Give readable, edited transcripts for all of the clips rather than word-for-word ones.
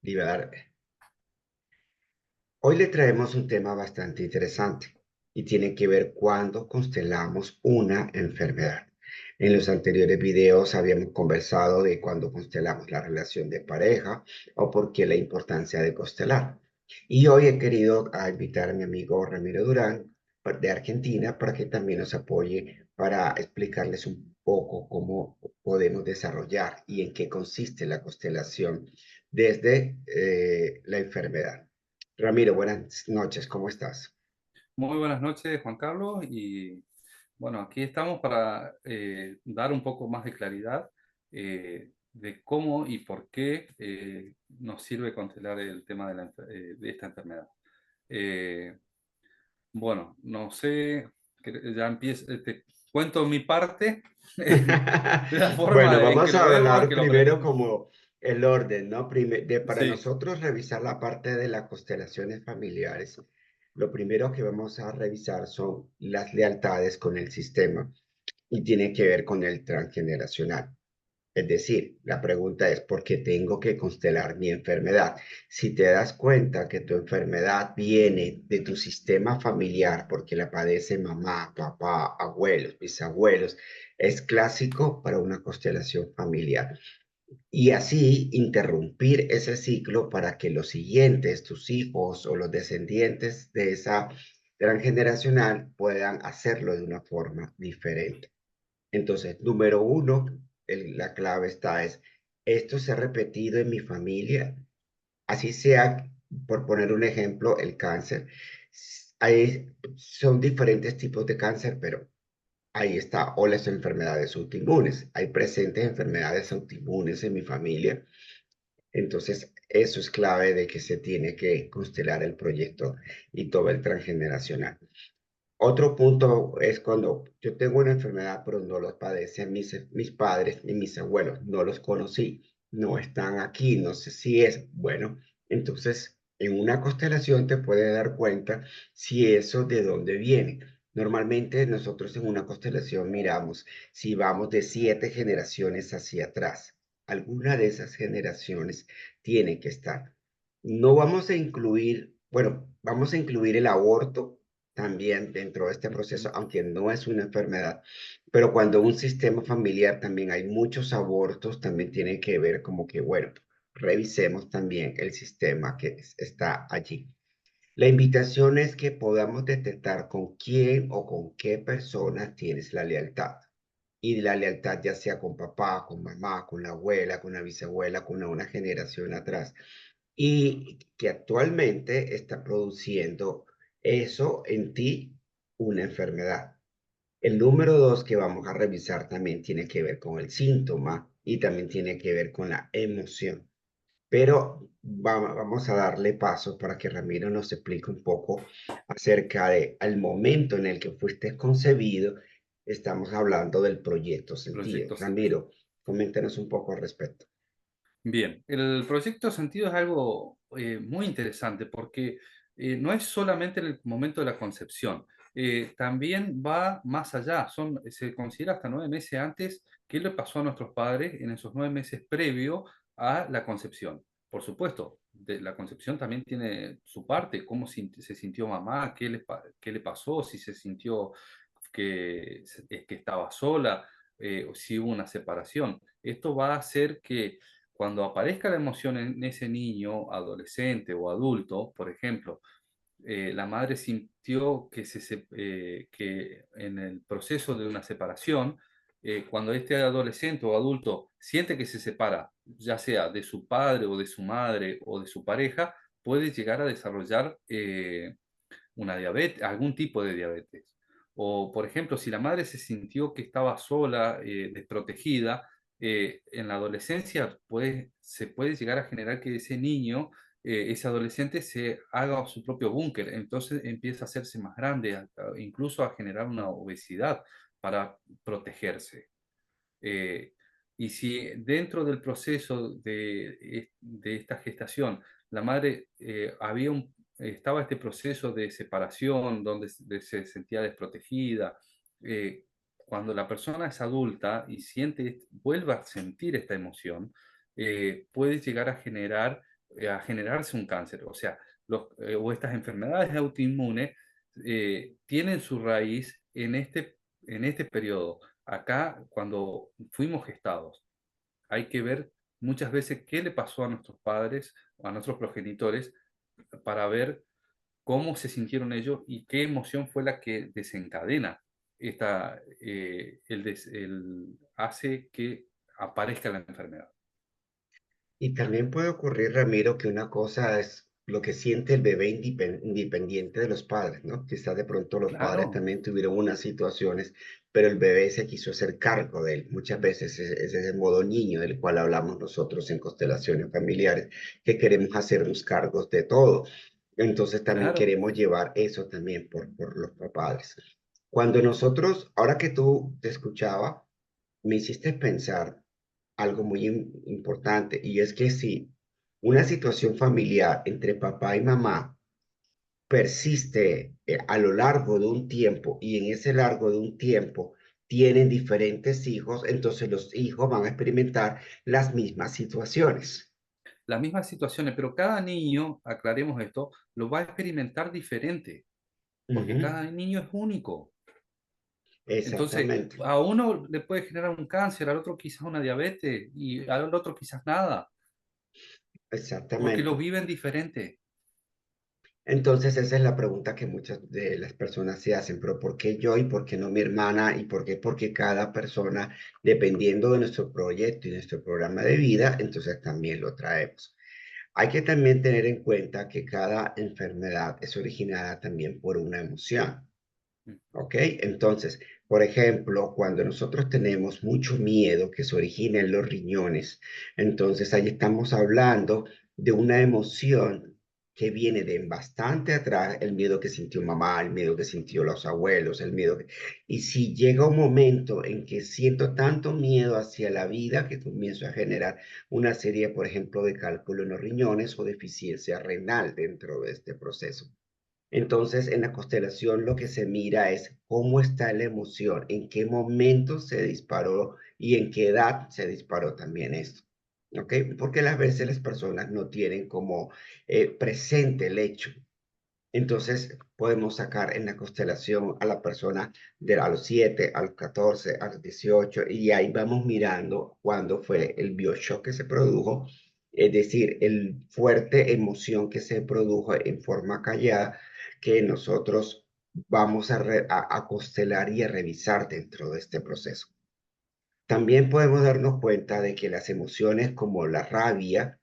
Divar. Hoy le traemos un tema bastante interesante y tiene que ver cuando constelamos una enfermedad. En los anteriores videos habíamos conversado de cuando constelamos la relación de pareja o por qué la importancia de constelar. Y hoy he querido invitar a mi amigo Ramiro Durán de Argentina para que también nos apoye para explicarles un poco cómo podemos desarrollar y en qué consiste la constelación desde la enfermedad. Ramiro, buenas noches, ¿cómo estás? Muy buenas noches, Juan Carlos. Y bueno, aquí estamos para dar un poco más de claridad de cómo y por qué nos sirve controlar el tema de esta enfermedad. Eh, bueno, no sé, ya empiezo, te cuento mi parte, la Bueno, forma en que vamos lo a veo, hablar porque lo primero aprendí. como el orden, ¿no? Para Sí, nosotros revisar la parte de las constelaciones familiares, lo primero que vamos a revisar son las lealtades con el sistema y tiene que ver con el transgeneracional. Es decir, la pregunta es, ¿por qué tengo que constelar mi enfermedad? Si te das cuenta que tu enfermedad viene de tu sistema familiar, porque la padece mamá, papá, abuelos, bisabuelos, es clásico para una constelación familiar. Y así interrumpir ese ciclo para que los siguientes, tus hijos o los descendientes de esa gran generacional puedan hacerlo de una forma diferente. Entonces, número uno, la clave está es, esto se ha repetido en mi familia, así sea, por poner un ejemplo, el cáncer. Son diferentes tipos de cáncer, pero ahí está, o las enfermedades autoinmunes. Hay presentes enfermedades autoinmunes en mi familia. Entonces, eso es clave de que se tiene que constelar el proyecto y todo el transgeneracional. Otro punto es cuando yo tengo una enfermedad, pero no los padecen mis padres ni mis abuelos, no los conocí, no están aquí, no sé si es bueno. Entonces, en una constelación te puedes dar cuenta si eso de dónde viene. Normalmente nosotros en una constelación miramos si vamos de 7 generaciones hacia atrás. Alguna de esas generaciones tiene que estar. No vamos a incluir, bueno, vamos a incluir el aborto también dentro de este proceso, ujú, aunque no es una enfermedad, pero cuando un sistema familiar también hay muchos abortos, también tiene que ver como que, bueno, revisemos también el sistema que está allí. La invitación es que podamos detectar con quién o con qué personas tienes la lealtad. Y la lealtad ya sea con papá, con mamá, con la abuela, con la bisabuela, con una generación atrás. Y que actualmente está produciendo eso en ti una enfermedad. El número dos que vamos a revisar también tiene que ver con el síntoma y también tiene que ver con la emoción. Pero vamos a darle paso para que Ramiro nos explique un poco acerca de al momento en el que fuiste concebido. Estamos hablando del proyecto sentido. proyecto sentido. Ramiro, coméntanos un poco al respecto. Bien, el proyecto sentido es algo muy interesante porque no es solamente en el momento de la concepción, también va más allá. Se considera hasta 9 meses antes qué le pasó a nuestros padres en esos 9 meses previo a la concepción. Por supuesto, la concepción también tiene su parte, cómo se sintió mamá, qué le pasó, si se sintió que estaba sola, o si hubo una separación. Esto va a hacer que cuando aparezca la emoción en ese niño, adolescente o adulto, por ejemplo, la madre sintió que en el proceso de una separación, cuando este adolescente o adulto siente que se separa, ya sea de su padre o de su madre o de su pareja, puede llegar a desarrollar una diabetes, algún tipo de diabetes. O, por ejemplo, si la madre se sintió que estaba sola, desprotegida, en la adolescencia se puede llegar a generar que ese niño, ese adolescente, se haga su propio búnker. Entonces empieza a hacerse más grande, incluso a generar una obesidad para protegerse. Eh, y si dentro del proceso de esta gestación la madre estaba este proceso de separación donde se sentía desprotegida, cuando la persona es adulta y vuelve a sentir esta emoción, puede llegar a generar a generarse un cáncer. O sea, o estas enfermedades autoinmunes tienen su raíz en este periodo. Acá, cuando fuimos gestados, hay que ver muchas veces qué le pasó a nuestros padres o a nuestros progenitores para ver cómo se sintieron ellos y qué emoción fue la que desencadena hace que aparezca la enfermedad. Y también puede ocurrir, Ramiro, que una cosa es lo que siente el bebé independiente de los padres, ¿no? Quizás de pronto los padres Claro, también tuvieron unas situaciones, pero el bebé se quiso hacer cargo de él. Muchas veces es ese modo niño del cual hablamos nosotros en constelaciones familiares, que queremos hacernos cargos de todo. Entonces también claro, queremos llevar eso también por los padres. Cuando nosotros, ahora que tú te escuchaba, me hiciste pensar algo muy importante, y es que si una situación familiar entre papá y mamá persiste a lo largo de un tiempo y en ese largo de un tiempo tienen diferentes hijos, entonces los hijos van a experimentar las mismas situaciones. las mismas situaciones, pero cada niño, aclaremos esto, lo va a experimentar diferente, porque Ujú, cada niño es único. Entonces, exactamente, a uno le puede generar un cáncer, al otro quizás una diabetes y al otro quizás nada, porque lo exactamente. viven diferente. Entonces, esa es la pregunta que muchas de las personas se hacen, pero ¿por qué yo y por qué no mi hermana? ¿Y por qué? Porque cada persona, dependiendo de nuestro proyecto y nuestro programa de vida, entonces también lo traemos. Hay que también tener en cuenta que cada enfermedad es originada también por una emoción. Mm, ¿Ok? Entonces, por ejemplo, cuando nosotros tenemos mucho miedo que se origina en los riñones, entonces ahí estamos hablando de una emoción que viene de bastante atrás, el miedo que sintió mamá, el miedo que sintió los abuelos, el miedo que... Y si llega un momento en que siento tanto miedo hacia la vida que comienzo a generar una serie, por ejemplo, de cálculo en los riñones o deficiencia renal dentro de este proceso. Entonces, en la constelación lo que se mira es cómo está la emoción, en qué momento se disparó y en qué edad se disparó también esto. ¿Ok? Porque a veces las personas no tienen como presente el hecho. Entonces, podemos sacar en la constelación a la persona a los 7, a los 14, a los 18, y ahí vamos mirando cuándo fue el bioshock que se produjo, es decir, el fuerte emoción que se produjo en forma callada, que nosotros vamos a constelar y a revisar dentro de este proceso. También podemos darnos cuenta de que las emociones como la rabia,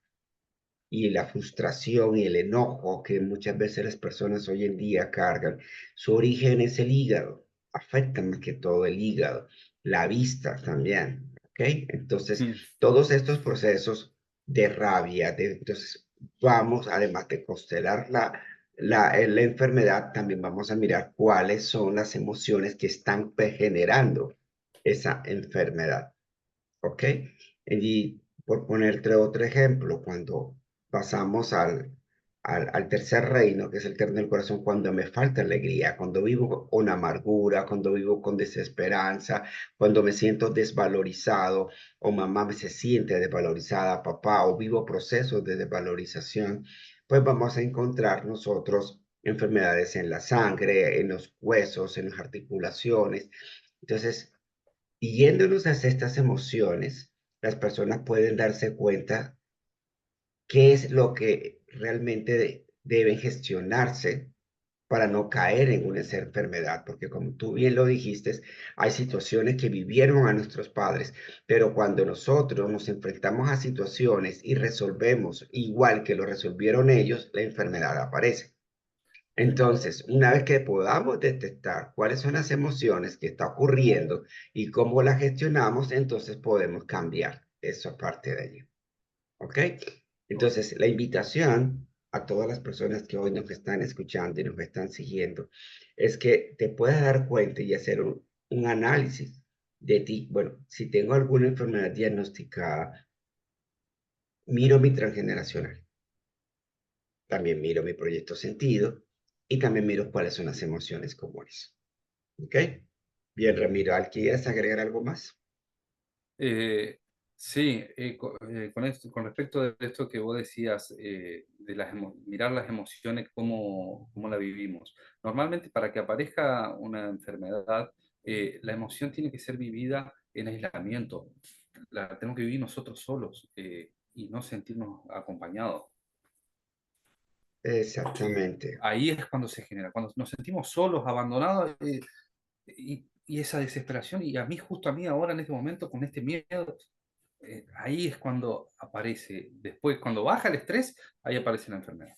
y la frustración y el enojo que muchas veces las personas hoy en día cargan, su origen es el hígado, afecta más que todo el hígado, la vista también, ¿ok? Entonces, mm, todos estos procesos de rabia, entonces vamos, además de constelar la enfermedad, también vamos a mirar cuáles son las emociones que están generando esa enfermedad. ¿Ok? Y por ponerte otro ejemplo, cuando pasamos al tercer reino, que es el terreno del corazón, cuando me falta alegría, cuando vivo con amargura, cuando vivo con desesperanza, cuando me siento desvalorizado, o mamá se siente desvalorizada, papá, o vivo procesos de desvalorización, pues vamos a encontrar nosotros enfermedades en la sangre, en los huesos, en las articulaciones. Entonces, y yéndonos hacia estas emociones, las personas pueden darse cuenta qué es lo que realmente deben gestionarse para no caer en una enfermedad, porque como tú bien lo dijiste, hay situaciones que vivieron a nuestros padres, pero cuando nosotros nos enfrentamos a situaciones y resolvemos igual que lo resolvieron ellos, la enfermedad aparece. Entonces, una vez que podamos detectar cuáles son las emociones que está ocurriendo y cómo las gestionamos, entonces podemos cambiar esa parte de allí. ¿Ok? Entonces, la invitación a todas las personas que hoy nos están escuchando y nos están siguiendo es que te puedas dar cuenta y hacer un análisis de ti. Bueno, si tengo alguna enfermedad diagnosticada, miro mi transgeneracional. También miro mi proyecto sentido y también miro cuáles son las emociones comunes. ¿Ok? Bien, Ramiro, ¿quieres agregar algo más? eh, Sí, con esto, con respecto de esto que vos decías, de mirar las emociones, cómo la vivimos. Normalmente para que aparezca una enfermedad, la emoción tiene que ser vivida en aislamiento. La tenemos que vivir nosotros solos, y no sentirnos acompañados. Exactamente. Ahí es cuando se genera, cuando nos sentimos solos, abandonados, y esa desesperación, y a mí, justo a mí ahora en este momento, con este miedo, ahí es cuando aparece, después, cuando baja el estrés, ahí aparece la enfermedad.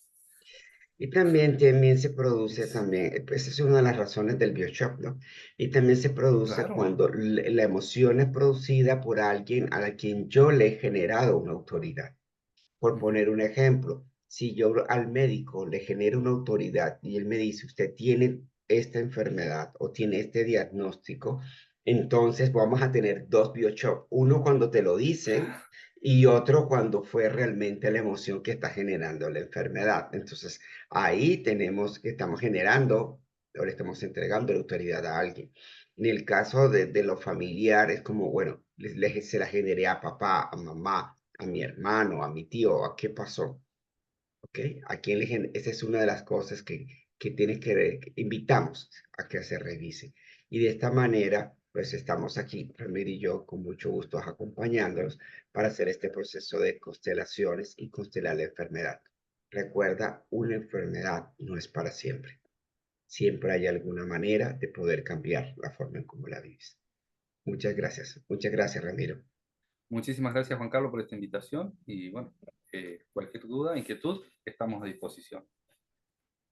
Y también se produce Es también, pues esa es una de las razones del bioshock, ¿no? Y también se produce claro, cuando la emoción es producida por alguien a la quien yo le he generado una autoridad. Por ujú, poner un ejemplo, si yo al médico le genero una autoridad y él me dice, usted tiene esta enfermedad o tiene este diagnóstico, entonces vamos a tener dos bioshocks, uno cuando te lo dicen claro, y otro cuando fue realmente la emoción que está generando la enfermedad. Entonces, ahí tenemos que estamos generando o le estamos entregando la autoridad a alguien. En el caso de lo familiar, es como, bueno, se la generé a papá, a mamá, a mi hermano, a mi tío, a qué pasó, ¿ok? ¿A quién esa es una de las cosas que tienes que invitamos a que se revise. Y de esta manera, pues estamos aquí, Ramiro y yo, con mucho gusto acompañándolos para hacer este proceso de constelaciones y constelar la enfermedad. Recuerda, una enfermedad no es para siempre. Siempre hay alguna manera de poder cambiar la forma en cómo la vives. Muchas gracias, Ramiro. muchísimas gracias, Juan Carlos, por esta invitación y bueno, cualquier duda, inquietud, estamos a disposición.